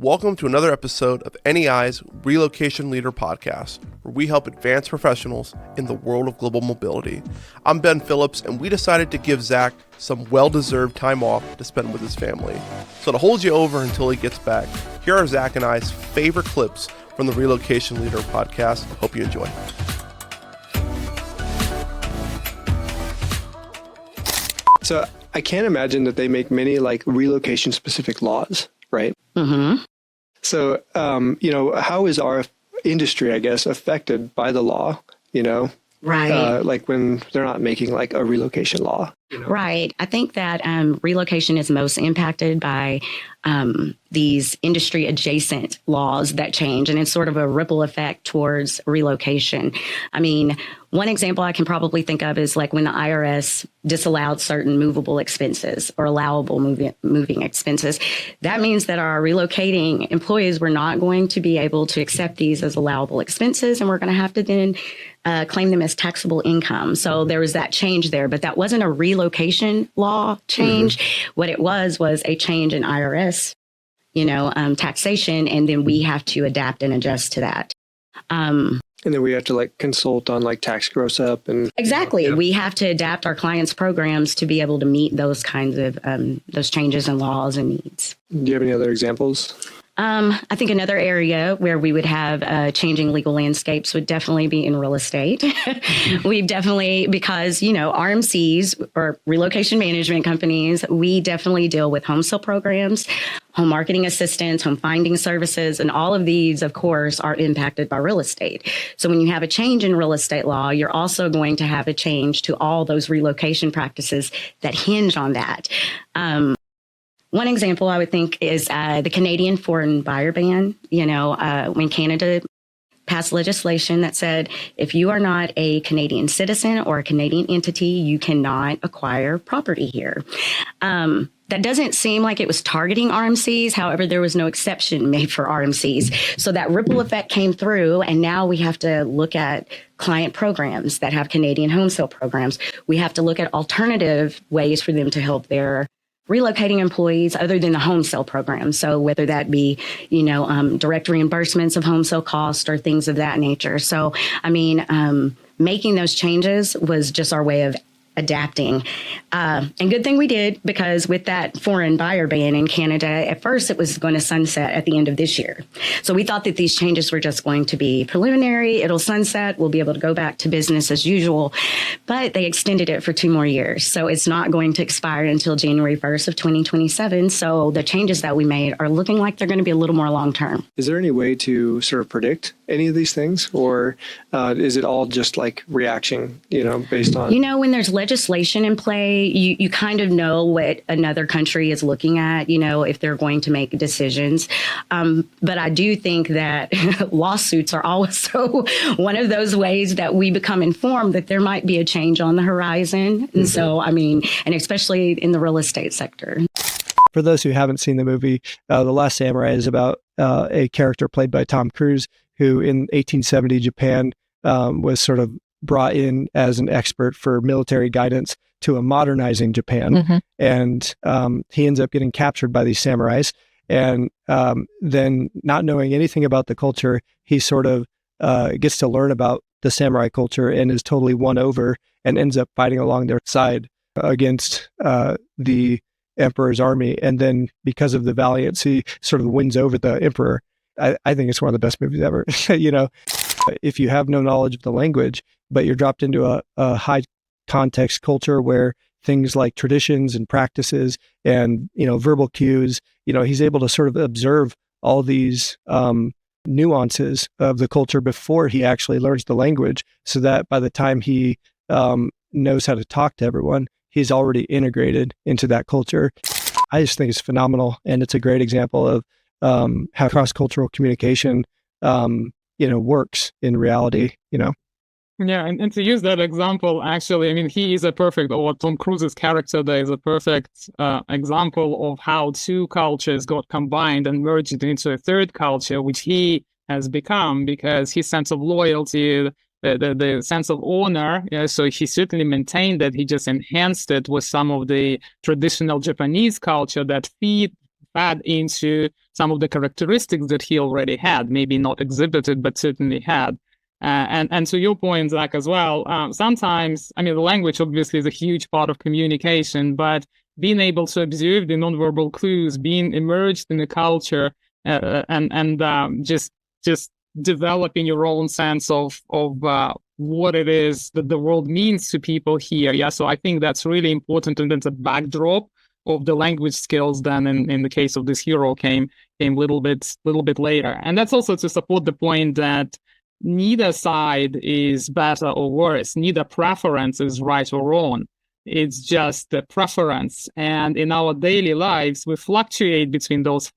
Welcome to another episode of NEI's Relocation Leader podcast, where we help advanced professionals in the world of global mobility. I'm Ben Phillips, and we decided to give Zach some well-deserved time off to spend with his family. So to hold you over until he gets back, here are Zach and I's favorite clips from the Relocation Leader podcast. Hope you enjoy. So I can't imagine that they make many like relocation-specific laws, right? Mm-hmm. So, how is our industry, I guess, affected by the law, Right. like when they're not making like a relocation law? Right. I think that relocation is most impacted by these industry adjacent laws that change, and it's sort of a ripple effect towards relocation. I mean, one example I can probably think of is like when the IRS disallowed certain movable expenses or allowable moving expenses. That means that our relocating employees were not going to be able to accept these as allowable expenses, and we're going to have to then claim them as taxable income. So there was that change there, but that wasn't a relocation law change. Mm-hmm. What it was a change in IRS, taxation, and then we have to adapt and adjust to that. And then we have to like consult on like tax gross up and exactly. Yeah. We have to adapt our clients' programs to be able to meet those kinds of those changes in laws and needs. Do you have any other examples? I think another area where we would have changing legal landscapes would definitely be in real estate. We've definitely, because, RMCs or relocation management companies, we definitely deal with home sale programs, home marketing assistance, home finding services, and all of these, of course, are impacted by real estate. So when you have a change in real estate law, you're also going to have a change to all those relocation practices that hinge on that. One example I would think is the Canadian foreign buyer ban. When Canada passed legislation that said if you are not a Canadian citizen or a Canadian entity, you cannot acquire property here. That doesn't seem like it was targeting RMCs. However, there was no exception made for RMCs. So that ripple effect came through, and now we have to look at client programs that have Canadian home sale programs. We have to look at alternative ways for them to help their relocating employees other than the home sale program. So whether that be, direct reimbursements of home sale costs or things of that nature. So, making those changes was just our way of adapting. And good thing we did, because with that foreign buyer ban in Canada, at first it was going to sunset at the end of this year. So we thought that these changes were just going to be preliminary. It'll sunset. We'll be able to go back to business as usual. But they extended it for 2 more years. So it's not going to expire until January 1st of 2027. So the changes that we made are looking like they're going to be a little more long term. Is there any way to sort of predict any of these things? Or is it all just like reaction, based on... when there's legislation in play, you kind of know what another country is looking at, if they're going to make decisions. But I do think that lawsuits are also one of those ways that we become informed that there might be a change on the horizon. And so, and especially in the real estate sector. For those who haven't seen the movie, The Last Samurai is about a character played by Tom Cruise, who in 1870 Japan was sort of brought in as an expert for military guidance to a modernizing Japan. Mm-hmm. And he ends up getting captured by these samurais. And then not knowing anything about the culture, he sort of gets to learn about the samurai culture and is totally won over and ends up fighting along their side against the emperor's army. And then because of the valiance, he sort of wins over the emperor. I think it's one of the best movies ever. If you have no knowledge of the language, but you're dropped into a high context culture where things like traditions and practices and, verbal cues, he's able to sort of observe all these nuances of the culture before he actually learns the language, so that by the time he knows how to talk to everyone, he's already integrated into that culture. I just think it's phenomenal. And it's a great example of how cross-cultural communication, works in reality, Yeah, and to use that example, actually, he is a perfect, or Tom Cruise's character there is a perfect example of how two cultures got combined and merged into a third culture, which he has become, because his sense of loyalty, the sense of honor, so he certainly maintained that. He just enhanced it with some of the traditional Japanese culture that fed into some of the characteristics that he already had, maybe not exhibited, but certainly had. And to your point, Zach, as well, sometimes, I mean, the language obviously is a huge part of communication, but being able to observe the nonverbal clues, being immersed in the culture, and just developing your own sense of what it is that the world means to people here. Yeah, so I think that's really important, and that's a backdrop of the language skills. Then, in the case of this hero, came a little bit later, and that's also to support the point that neither side is better or worse. Neither preference is right or wrong. It's just the preference. And in our daily lives, we fluctuate between those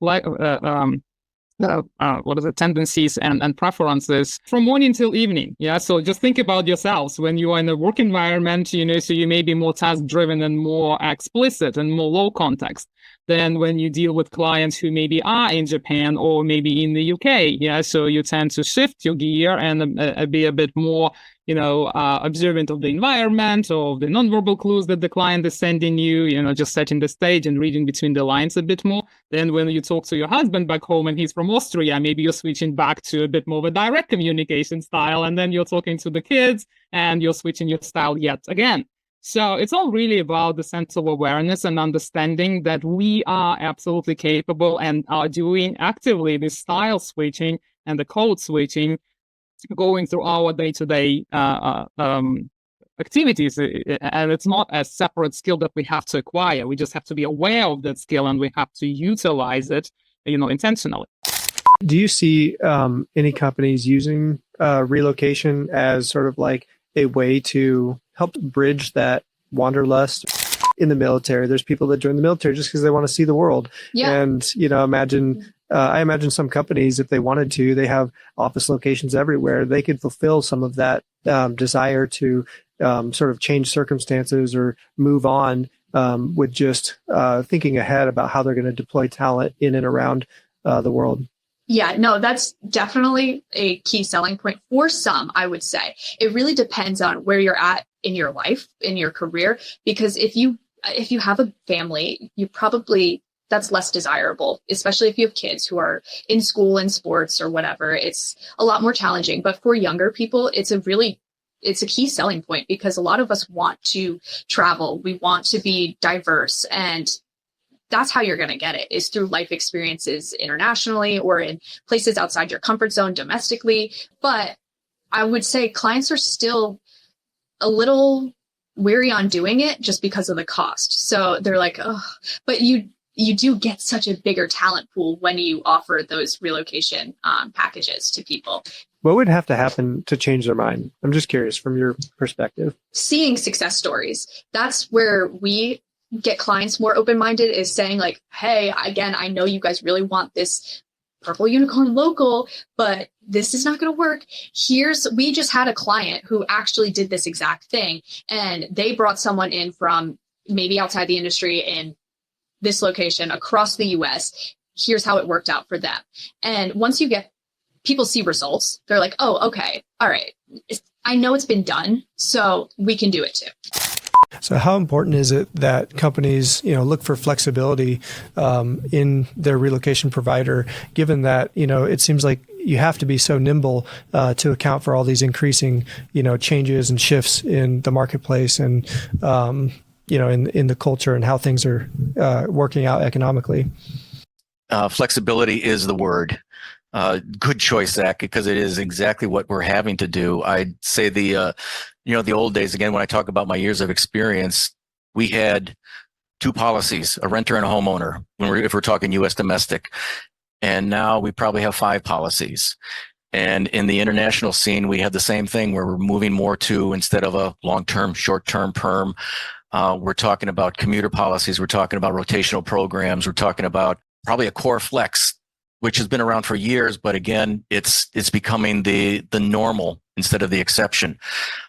tendencies and preferences from morning till evening. Yeah. So just think about yourselves when you are in a work environment, so you may be more task driven and more explicit and more low context than when you deal with clients who maybe are in Japan or maybe in the UK. Yeah. So you tend to shift your gear and be a bit more, observant of the environment, of the nonverbal clues that the client is sending you, just setting the stage and reading between the lines a bit more. Then when you talk to your husband back home and he's from Austria, maybe you're switching back to a bit more of a direct communication style. And then you're talking to the kids and you're switching your style yet again. So it's all really about the sense of awareness and understanding that we are absolutely capable and are doing actively this style switching and the code switching going through our day-to-day activities. And it's not a separate skill that we have to acquire. We just have to be aware of that skill and we have to utilize it, intentionally. Do you see any companies using relocation as sort of like a way to help bridge that wanderlust in the military? There's people that join the military just because they want to see the world. Yeah. And, I imagine some companies, if they wanted to, they have office locations everywhere. They could fulfill some of that desire to sort of change circumstances or move on with just thinking ahead about how they're going to deploy talent in and around the world. Yeah, no, that's definitely a key selling point for some, I would say. It really depends on where you're at in your life, in your career, because if you have a family, that's less desirable, especially if you have kids who are in school and sports or whatever. It's a lot more challenging. But for younger people, it's a key selling point because a lot of us want to travel. We want to be diverse, and that's how you're going to get it, is through life experiences internationally or in places outside your comfort zone domestically. But I would say clients are still a little weary on doing it just because of the cost. So they're like, oh, but you do get such a bigger talent pool when you offer those relocation packages to people. What would have to happen to change their mind? I'm just curious from your perspective. Seeing success stories. That's where we get clients more open-minded, is saying like, hey, again, I know you guys really want this purple unicorn local, but this is not going to work. We just had a client who actually did this exact thing, and they brought someone in from maybe outside the industry in this location across the US. Here's how it worked out for them. And once people see results, they're like, oh, okay, all right. I know it's been done, so we can do it too. So how important is it that companies, look for flexibility in their relocation provider, given that, it seems like you have to be so nimble to account for all these increasing, changes and shifts in the marketplace and, in the culture and how things are working out economically? Flexibility is the word. Good choice, Zach, because it is exactly what we're having to do. I'd say the old days, again, when I talk about my years of experience, we had two policies, a renter and a homeowner, if we're talking U.S. domestic. And now we probably have 5 policies. And in the international scene, we have the same thing where we're moving more to, instead of a long-term, short-term perm, we're talking about commuter policies. We're talking about rotational programs. We're talking about probably a core flex, which has been around for years, but again, it's becoming the normal instead of the exception.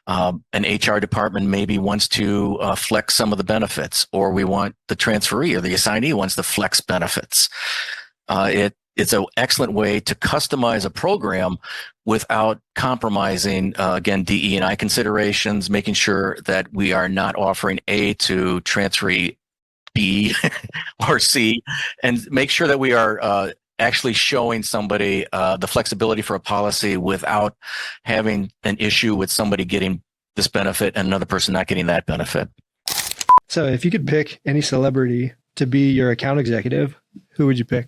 An HR department maybe wants to flex some of the benefits, or we want the transferee or the assignee wants to flex benefits. It's an excellent way to customize a program without compromising, again, DE&I considerations, making sure that we are not offering A to transferee B or C, and make sure that we are actually showing somebody the flexibility for a policy without having an issue with somebody getting this benefit and another person not getting that benefit. So if you could pick any celebrity to be your account executive, who would you pick?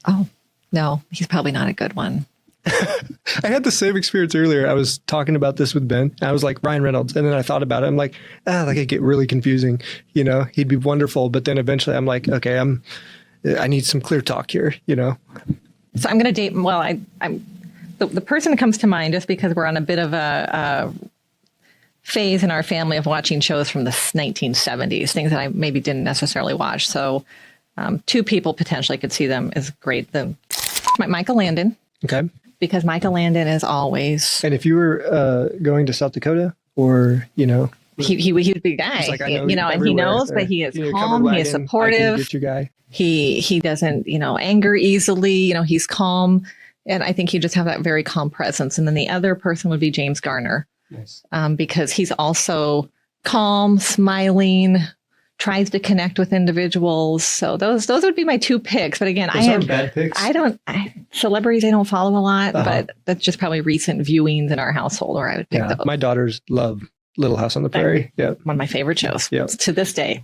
Oh, no, he's probably not a good one. I had the same experience earlier. I was talking about this with Ben. I was like, Ryan Reynolds. And then I thought about it. I'm like, that could get really confusing. You know, he'd be wonderful. But then eventually I'm like, okay, I need some clear talk here, you know? So I'm going to date, well, I'm the person that comes to mind, just because we're on a bit of a phase in our family of watching shows from the 1970s, things that I maybe didn't necessarily watch. So two people potentially could see them as great. Michael Landon. Okay. Because Michael Landon is always. And if you were going to South Dakota, or, you know. He would be a guy, like, you know, and he knows that he is calm, he is supportive. Get you guy. He doesn't, you know, anger easily, you know, he's calm. And I think he just have that very calm presence. And then the other person would be James Garner. Nice. Because he's also calm, smiling, tries to connect with individuals. So those would be my two picks. But again, those aren't bad picks. Celebrities I don't follow a lot, but that's just probably recent viewings in our household where I would pick those. My daughters love Little House on the Prairie. Yeah. One of my favorite shows to this day.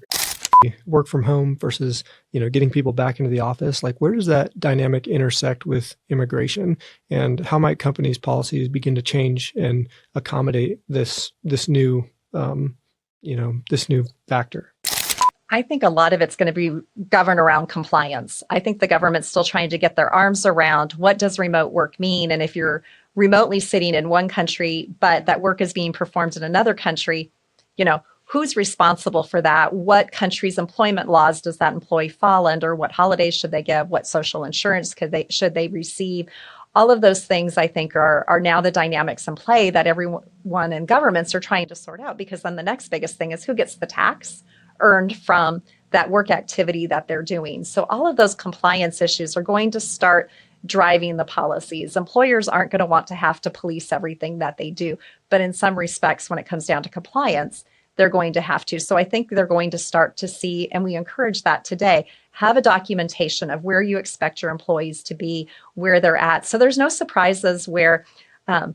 Work from home versus, you know, getting people back into the office. Like, where does that dynamic intersect with immigration, and how might companies' policies begin to change and accommodate this new, this new factor? I think a lot of it's going to be governed around compliance. I think the government's still trying to get their arms around what does remote work mean, and if you're remotely sitting in one country, but that work is being performed in another country, you know, who's responsible for that? What country's employment laws does that employee fall under? What holidays should they get? What social insurance should they receive? All of those things, I think, are now the dynamics in play that everyone in governments are trying to sort out, because then the next biggest thing is who gets the tax earned from that work activity that they're doing. So all of those compliance issues are going to start driving the policies. Employers aren't going to want to have to police everything that they do, but in some respects, when it comes down to compliance, they're going to have to. So I think they're going to start to see, and we encourage that today, have a documentation of where you expect your employees to be, where they're at. So there's no surprises where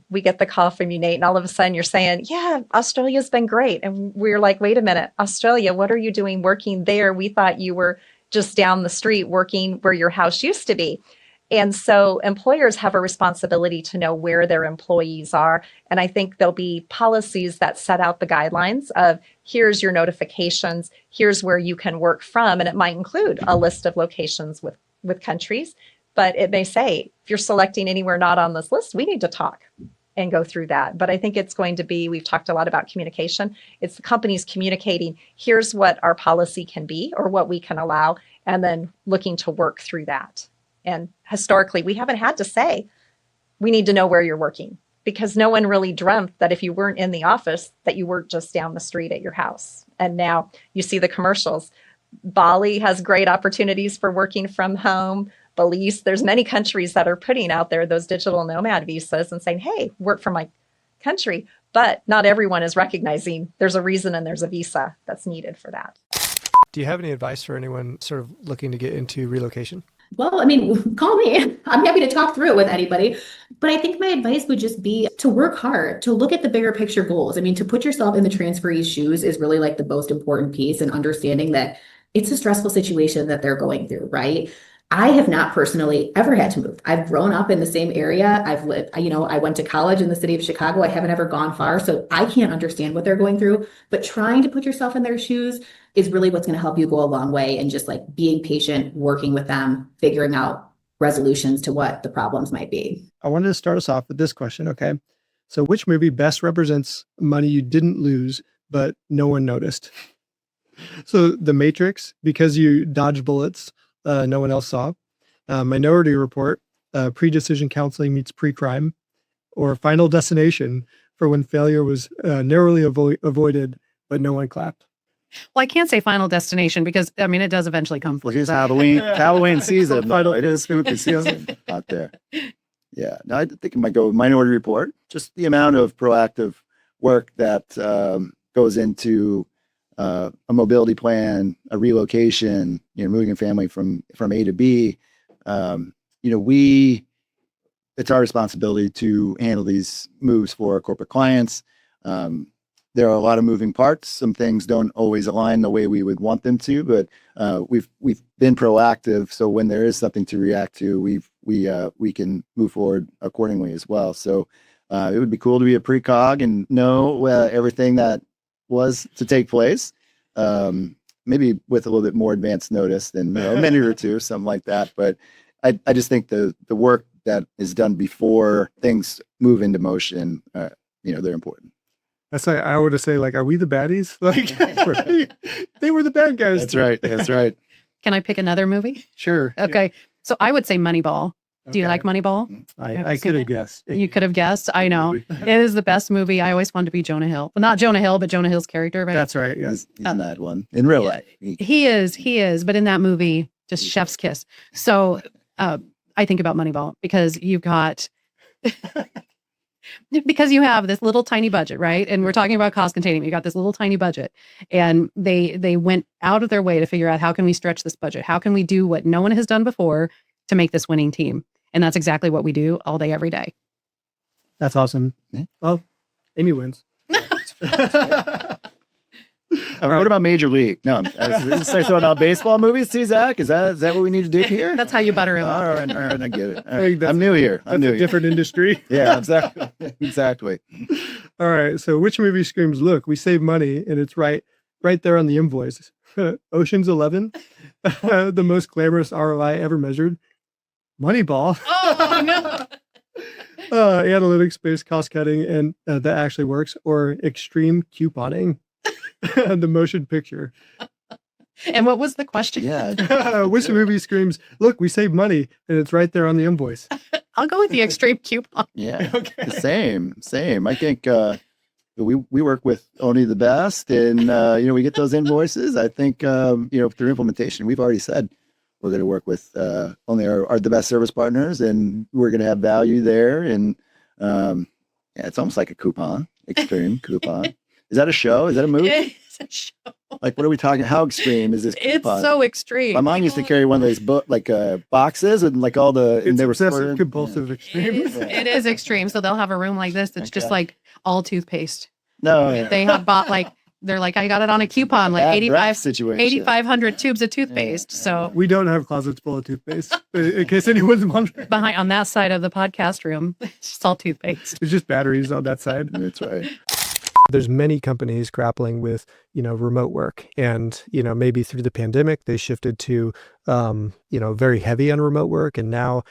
we get the call from you, Nate, and all of a sudden you're saying, yeah, Australia's been great. And we're like, wait a minute, Australia, what are you doing working there? We thought you were just down the street working where your house used to be. And so employers have a responsibility to know where their employees are. And I think there'll be policies that set out the guidelines of here's your notifications, here's where you can work from. And it might include a list of locations with countries, but it may say, if you're selecting anywhere not on this list, we need to talk and go through that. But I think it's going to be, we've talked a lot about communication. It's the companies communicating, here's what our policy can be or what we can allow, and then looking to work through that. And historically, we haven't had to say, we need to know where you're working, because no one really dreamt that if you weren't in the office, that you weren't just down the street at your house. And now you see the commercials. Bali has great opportunities for working from home. Belize, there's many countries that are putting out there those digital nomad visas and saying, hey, work from my country. But not everyone is recognizing there's a reason and there's a visa that's needed for that. Do you have any advice for anyone sort of looking to get into relocation? Well, I mean, call me. I'm happy to talk through it with anybody. But I think my advice would just be to work hard, to look at the bigger picture goals. I mean, to put yourself in the transferee's shoes is really like the most important piece, and understanding that it's a stressful situation that they're going through, right? I have not personally ever had to move. I've grown up in the same area. I've lived, I went to college in the city of Chicago. I haven't ever gone far, so I can't understand what they're going through. But trying to put yourself in their shoes is really what's going to help you go a long way, and just like being patient, working with them, figuring out resolutions to what the problems might be. I wanted to start us off with this question. Okay. So which movie best represents money you didn't lose, but no one noticed? So The Matrix, because you dodged bullets no one else saw. Minority Report, pre-decision counseling meets pre-crime. Or Final Destination, for when failure was narrowly avoided, but no one clapped. Well, I can't say Final Destination because, I mean, it does eventually come. Well, here's Halloween season. It is spooky season out there. Yeah, no, I think it might go with Minority Report. Just the amount of proactive work that goes into a mobility plan, a relocation, moving a family from A to B, it's our responsibility to handle these moves for our corporate clients. There are a lot of moving parts. Some things don't always align the way we would want them to, but we've been proactive. So when there is something to react to, we can move forward accordingly as well. So it would be cool to be a precog and know everything that was to take place. Maybe with a little bit more advanced notice than a minute or two, something like that. But I just think the work that is done before things move into motion, they're important. That's like, I would say, like, are we the baddies? Like, they were the bad guys. That's right. That's right. Can I pick another movie? Sure. Okay. So I would say Moneyball. Do you like Moneyball? I could have guessed. You could have guessed. I know. It is the best movie. I always wanted to be Jonah Hill. Well, not Jonah Hill, but Jonah Hill's character. Right? That's right. Yes. He's in that one. In real life. He is. But in that movie, just chef's kiss. So I think about Moneyball because you've got... because you have this little tiny budget, right? And we're talking about cost containment. You got this little tiny budget, and they went out of their way to figure out how can we stretch this budget? How can we do what no one has done before to make this winning team? And that's exactly what we do all day, every day. That's awesome. Yeah. Well, Amy wins. What about Major League? No, start throwing out baseball movies too, Zach? Is that what we need to do here? That's how you butter him up. All right, I get it. All right. I'm new here. That's a different industry. Yeah, exactly. All right. So which movie screams, look, we save money, and it's right there on the invoice? Ocean's 11, the most glamorous ROI ever measured. Moneyball. Oh, no. Analytics-based cost cutting, and that actually works. Or extreme couponing. The motion picture. And what was the question? Yeah. Which movie screams, look, we save money, and it's right there on the invoice? I'll go with the extreme coupon. Yeah. Okay. Same. I think we work with only the best, and we get those invoices. I think through implementation, we've already said we're going to work with only the best service partners, and we're going to have value there. And it's almost like a coupon, extreme coupon. Is that a show? Is that a movie? It's a show. Like, what are we talking? How extreme is this coupon? It's so extreme. My mom used to carry one of those boxes and like all the. It's they were obsessive compulsive extreme. It is extreme. So they'll have a room like this that's just like all toothpaste. No, They have bought they're like, I got it on a coupon, like 8,500 tubes of toothpaste. So we don't have closets full of toothpaste, in case anyone's wondering. behind on that side of the podcast room, it's just all toothpaste. It's just batteries on that side. That's right. There's many companies grappling with, remote work, and, maybe through the pandemic, they shifted to, very heavy on remote work. And now,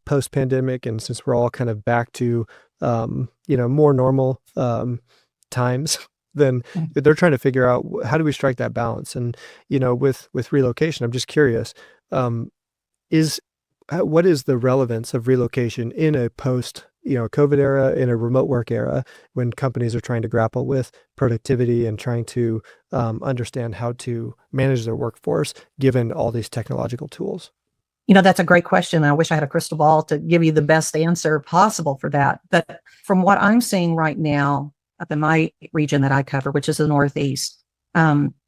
post-pandemic, and since we're all kind of back to, more normal, times, then they're trying to figure out how do we strike that balance. And, with relocation, I'm just curious, what is the relevance of relocation in a post COVID era, in a remote work era, when companies are trying to grapple with productivity and trying to understand how to manage their workforce given all these technological tools? That's a great question. I wish I had a crystal ball to give you the best answer possible for that. But from what I'm seeing right now up in my region that I cover, which is the Northeast,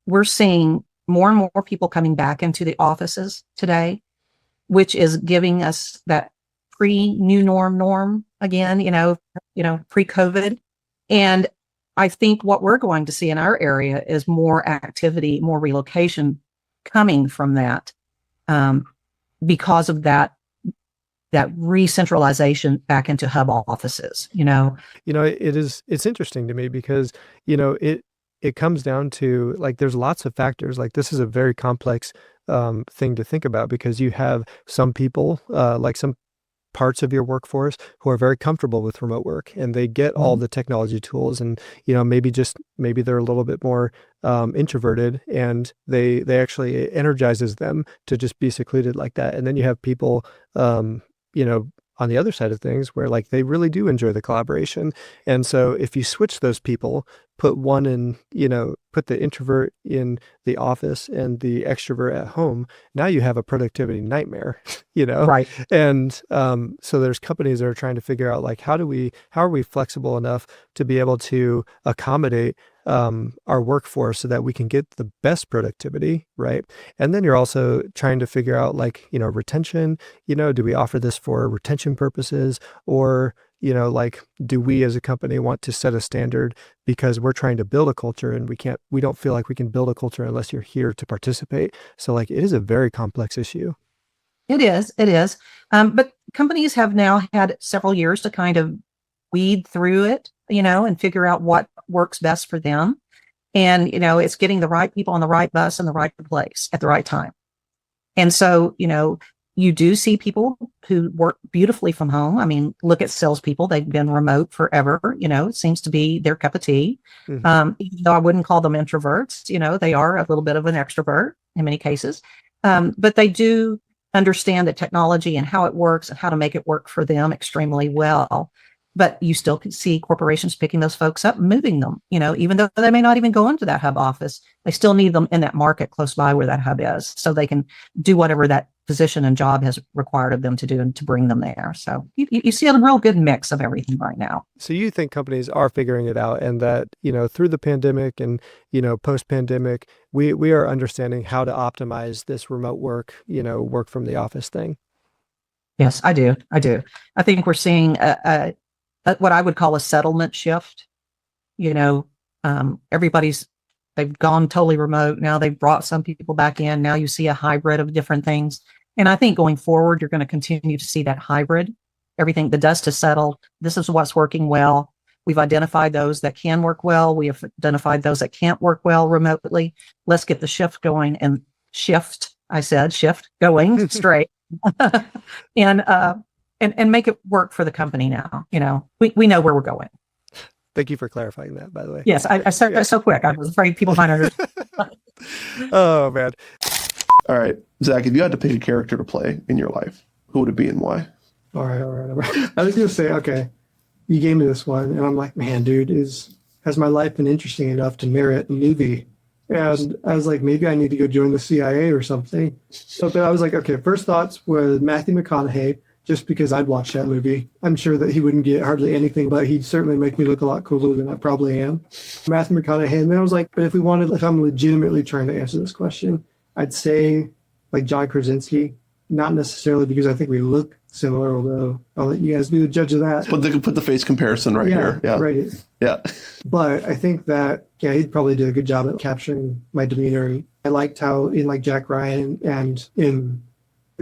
we're seeing more and more people coming back into the offices today, which is giving us that pre-new norm again, pre-COVID. And I think what we're going to see in our area is more activity, more relocation coming from that, because of that re-centralization back into hub offices. It's interesting to me because, it comes down to, like, there's lots of factors. Like, this is a very complex thing to think about, because you have some people, like some parts of your workforce, who are very comfortable with remote work, and they get all the technology tools, and maybe they're a little bit more introverted, and they actually, it energizes them to just be secluded like that. And then you have people on the other side of things where, like, they really do enjoy the collaboration. And so if you switch those people, put one in, put the introvert in the office and the extrovert at home, now you have a productivity nightmare, Right. And so there's companies that are trying to figure out, like, how are we flexible enough to be able to accommodate our workforce so that we can get the best productivity, right? And then you're also trying to figure out like, retention, do we offer this for retention purposes, or, like, do we as a company want to set a standard because we're trying to build a culture and we don't feel like we can build a culture unless you're here to participate. So like, it is a very complex issue. It is. But companies have now had several years to kind of weed through it, and figure out what works best for them. And, it's getting the right people on the right bus in the right place at the right time. And so, you do see people who work beautifully from home. I mean, look at salespeople. They've been remote forever. It seems to be their cup of tea. Even though I wouldn't call them introverts, they are a little bit of an extrovert in many cases. But they do understand the technology and how it works and how to make it work for them extremely well. But you still can see corporations picking those folks up, moving them, even though they may not even go into that hub office, they still need them in that market close by where that hub is, so they can do whatever that position and job has required of them to do and to bring them there. So you see a real good mix of everything right now. So you think companies are figuring it out, and that, through the pandemic and, post-pandemic, we are understanding how to optimize this remote work, work from the office thing? Yes, I do. I think we're seeing what I would call a settlement shift. They've gone totally remote. Now they've brought some people back in. Now you see a hybrid of different things. And I think going forward, you're going to continue to see that hybrid. Everything, the dust has settled. This is what's working well. We've identified those that can work well. We have identified those that can't work well remotely. Let's get the shift going and shift going straight. And make it work for the company now. We know where we're going. Thank you for clarifying that, by the way. Yes, I started so quick. I was afraid people might understand. Oh, man. All right, Zach, if you had to pick a character to play in your life, who would it be and why? All right. I was going to say, okay, you gave me this one, and I'm like, man, dude, has my life been interesting enough to merit a movie? And I was like, maybe I need to go join the CIA or something. So but I was like, okay, first thoughts was Matthew McConaughey, just because I'd watch that movie. I'm sure that he wouldn't get hardly anything, but he'd certainly make me look a lot cooler than I probably am. Matthew McConaughey. And then I was like, but if I'm legitimately trying to answer this question, I'd say like John Krasinski, not necessarily because I think we look similar, although I'll let you guys be the judge of that. Put the face comparison right here. Yeah. Right. Yeah. But I think that, he'd probably do a good job at capturing my demeanor. I liked how in like Jack Ryan and in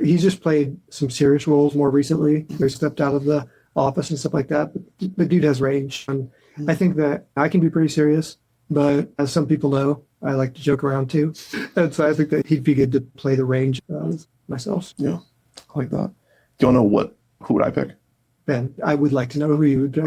he's just played some serious roles more recently. He stepped out of the office and stuff like that. But dude has range. And I think that I can be pretty serious, but as some people know, I like to joke around too. And so I think that he'd be good to play the range myself. Yeah, I like that. Do you want to know who would I pick? Ben, I would like to know who you would pick.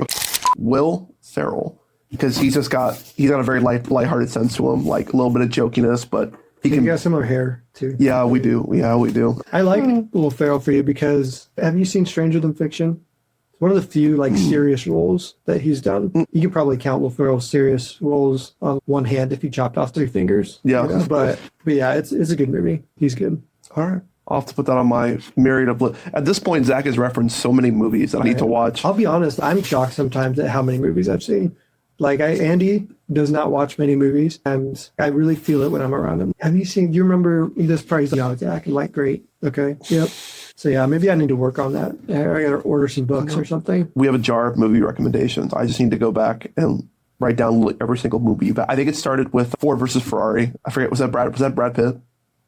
Will Ferrell, because he's got a very lighthearted sense to him, like a little bit of jokiness, but he got similar hair too. Yeah, we do. I like Will Ferrell for you because have you seen Stranger Than Fiction? It's one of the few serious roles that he's done. You can probably count Will Ferrell's serious roles on one hand if you chopped off 3 fingers. Yeah, but yeah, it's a good movie. He's good. All right. I'll have to put that on my myriad of at this point, Zach has referenced so many movies that I need to watch. I'll be honest, I'm shocked sometimes at how many movies I've seen. Like Andy does not watch many movies, and I really feel it when I'm around him. Do you remember this part? He's like, Zach, I'm like, great. Okay. Yep. So yeah, maybe I need to work on that. I gotta order some books or something. We have a jar of movie recommendations. I just need to go back and write down every single movie. I think it started with Ford versus Ferrari. I forget, was that Brad Pitt?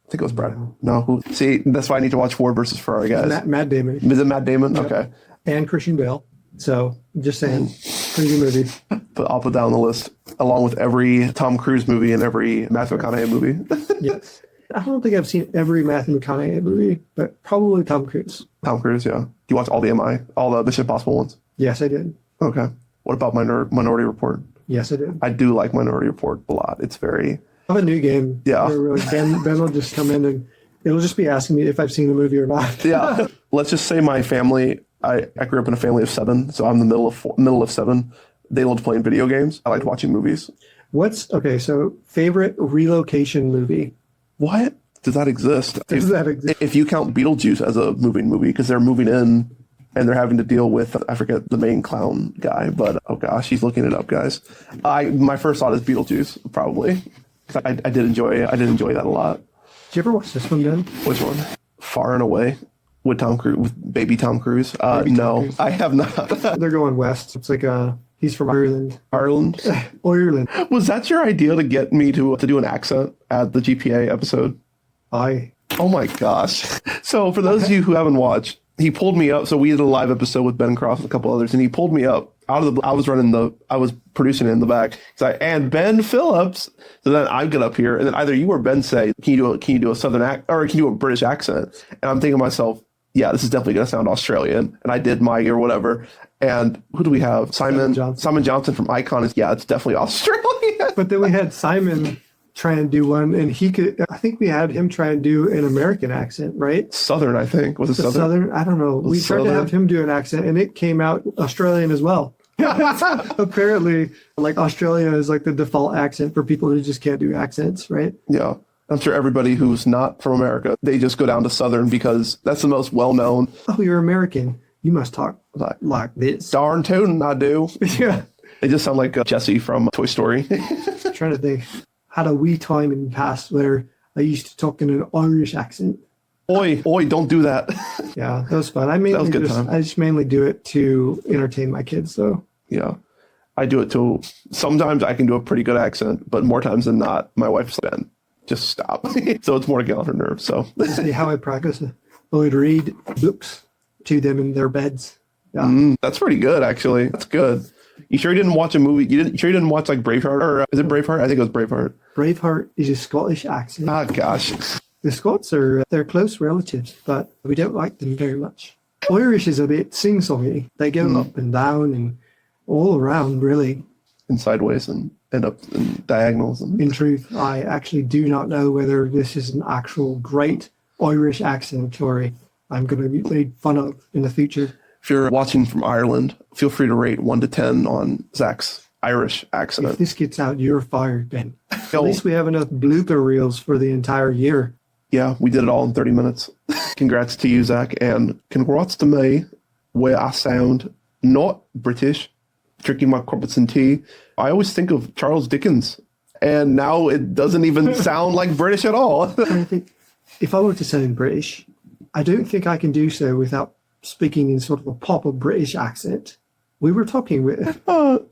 I think it was Brad. No, see, that's why I need to watch Ford versus Ferrari, guys. Matt Damon. Is it Matt Damon? Yep. Okay. And Christian Bale. So just saying, pretty good movie. But I'll put that on the list along with every Tom Cruise movie and every Matthew McConaughey movie. Yes. I don't think I've seen every Matthew McConaughey movie, but probably Tom Cruise. Tom Cruise, yeah. Do you watch all the Mission Impossible ones? Yes, I did. Okay. What about Minority Report? Yes, I did. I do like Minority Report a lot. It's very... I have a new game. Yeah. Where Ben will just come in and it'll just be asking me if I've seen the movie or not. Yeah. Let's just say my family... I grew up in a family of 7, so I'm the middle of 7. They loved playing video games. I liked watching movies. So favorite relocation movie? What? Does that exist? Does that exist? If you count Beetlejuice as a movie, because they're moving in and they're having to deal with, I forget the main clown guy, but oh gosh, he's looking it up, guys. My first thought is Beetlejuice, probably. I did enjoy that a lot. Did you ever watch this one, Ben? Which one? Far and Away with Tom Cruise, with baby Tom Cruise. No, Cruise. I have not. They're going west. It's like he's from Ireland. Ireland. Ireland. Was that your idea to get me to do an accent at the GPA episode? Oh my gosh. So for those of you who haven't watched, he pulled me up. So we did a live episode with Ben Cross and a couple others, and he pulled me up I was producing it in the back. And Ben Phillips. So then I get up here, and then either you or Ben say, can you do a southern or can you do a British accent? And I'm thinking to myself, yeah, this is definitely going to sound Australian. And I did my or whatever. And who do we have? Simon Johnson from Icon. It's definitely Australian. But then we had Simon try and do one, and I think we had him try and do an American accent, right? Southern, I think. Was it Southern? Southern? I don't know. We tried to have him do an accent, and it came out Australian as well. Apparently, like Australia is like the default accent for people who just can't do accents, right? Yeah. I'm sure everybody who's not from America, they just go down to Southern because that's the most well-known. Oh, you're American. You must talk like this. Darn tootin', I do. Yeah. They just sound like Jesse from Toy Story. I'm trying to think. Had a wee time in the past where I used to talk in an Irish accent. Oi, don't do that. Yeah, that was fun. I just mainly do it to entertain my kids, though. Yeah, I do it too. Sometimes I can do a pretty good accent, but more times than not, my wife's Ben, just stop. So it's more to get on her nerves. So see how I practice it. I would read books to them in their beds. Yeah, that's pretty good, actually. That's good. You sure you didn't watch a movie? You didn't watch like Braveheart, or is it Braveheart? I think it was Braveheart. Braveheart is a Scottish accent. Ah, gosh. The Scots they're close relatives, but we don't like them very much. Irish is a bit sing-songy. They go up and down and all around, really. And sideways and up and diagonals. In truth, I actually do not know whether this is an actual great Irish accent or I'm going to be made fun of in the future. If you're watching from Ireland, feel free to rate 1 to 10 on Zach's Irish accent. If this gets out, you're fired, Ben. At least we have enough blooper reels for the entire year. Yeah, we did it all in 30 minutes. Congrats to you, Zach, and congrats to me, where I sound not British, drinking my crumpets and tea. I always think of Charles Dickens, and now it doesn't even sound like British at all. I think if I were to sound British, I don't think I can do so without speaking in sort of a proper British accent. We were talking with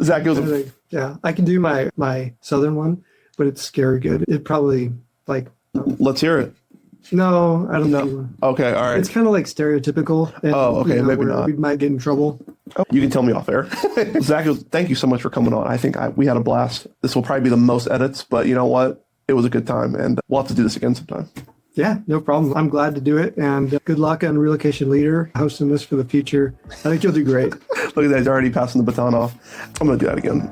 Zach goes, yeah, I can do my southern one, but it's scary good. It probably let's hear it. No, I don't know. Okay, all right. It's kind of like stereotypical. And, okay, maybe not. We might get in trouble. Oh, you can tell me off air. Zach, thank you so much for coming on. I think we had a blast. This will probably be the most edits, but you know what? It was a good time, and we'll have to do this again sometime. Yeah, no problem. I'm glad to do it, and good luck on Relocation Leader, hosting this for the future. I think you'll do great. Look at that, he's already passing the baton off. I'm going to do that again.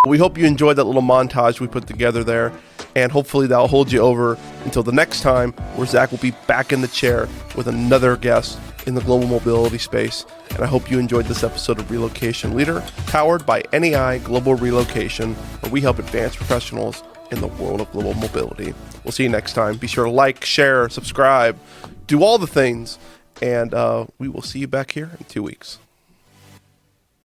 We hope you enjoyed that little montage we put together there, and hopefully that'll hold you over until the next time where Zach will be back in the chair with another guest in the global mobility space. And I hope you enjoyed this episode of Relocation Leader, powered by NEI Global Relocation, where we help advanced professionals in the world of global mobility. We'll see you next time. Be sure to like, share, subscribe, do all the things, and we will see you back here in 2 weeks.